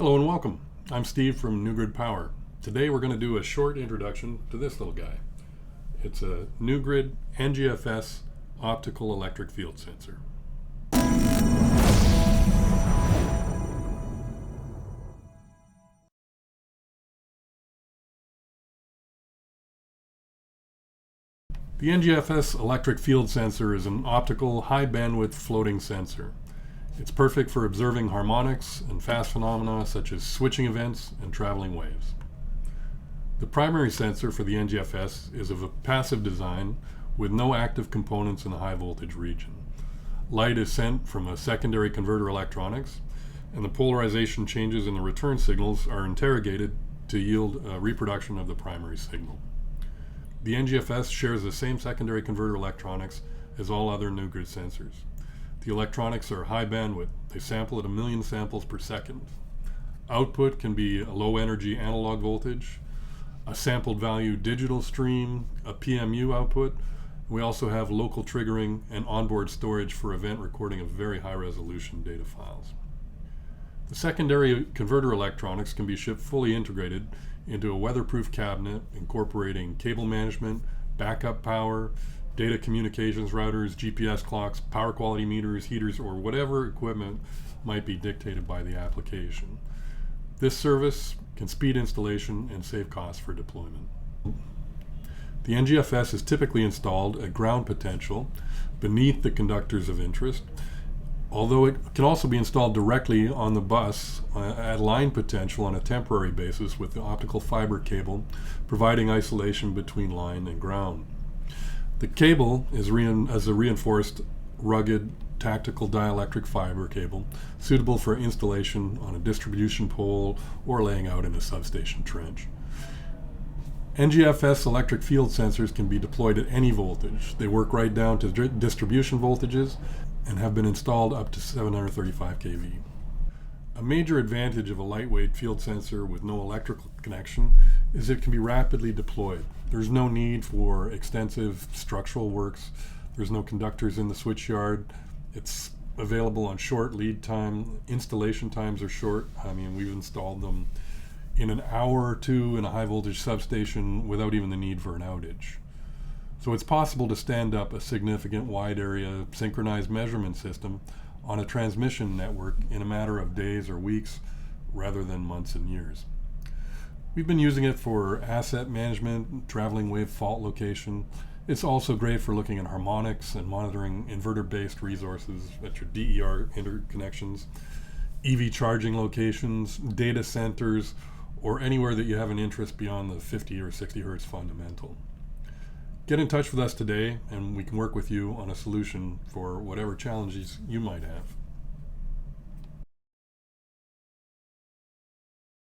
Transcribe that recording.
Hello and welcome. I'm Steve from NuGrid Power. Today we're going to do a short introduction to this little guy. It's a NuGrid NGFS optical electric field sensor. The NGFS electric field sensor is an optical high bandwidth floating sensor. It's perfect for observing harmonics and fast phenomena such as switching events and traveling waves. The primary sensor for the NGFS is of a passive design with no active components in the high voltage region. Light is sent from a secondary converter electronics, and the polarization changes in the return signals are interrogated to yield a reproduction of the primary signal. The NGFS shares the same secondary converter electronics as all other NuGrid sensors. The electronics are high bandwidth. They sample at 1 million samples per second. Output can be a low energy analog voltage, a sampled value digital stream, a PMU output. We also have local triggering and onboard storage for event recording of very high resolution data files. The secondary converter electronics can be shipped fully integrated into a weatherproof cabinet incorporating cable management, backup power, data communications routers, GPS clocks, power quality meters, heaters, or whatever equipment might be dictated by the application. This service can speed installation and save costs for deployment. The NGFS is typically installed at ground potential beneath the conductors of interest, although it can also be installed directly on the bus at line potential on a temporary basis with the optical fiber cable, providing isolation between line and ground. The cable is a reinforced, rugged, tactical dielectric fiber cable suitable for installation on a distribution pole or laying out in a substation trench. NGFS electric field sensors can be deployed at any voltage. They work right down to distribution voltages and have been installed up to 735 kV. A major advantage of a lightweight field sensor with no electrical connection is it can be rapidly deployed. There's no need for extensive structural works. There's no conductors in the switch yard. It's available on short lead time. Installation times are short. We've installed them in an hour or two in a high voltage substation without even the need for an outage. So it's possible to stand up a significant wide area synchronized measurement system on a transmission network in a matter of days or weeks rather than months and years. We've been using it for asset management, traveling wave fault location. It's also great for looking at harmonics and monitoring inverter-based resources at your DER interconnections, EV charging locations, data centers, or anywhere that you have an interest beyond the 50 or 60 hertz fundamental. Get in touch with us today and we can work with you on a solution for whatever challenges you might have.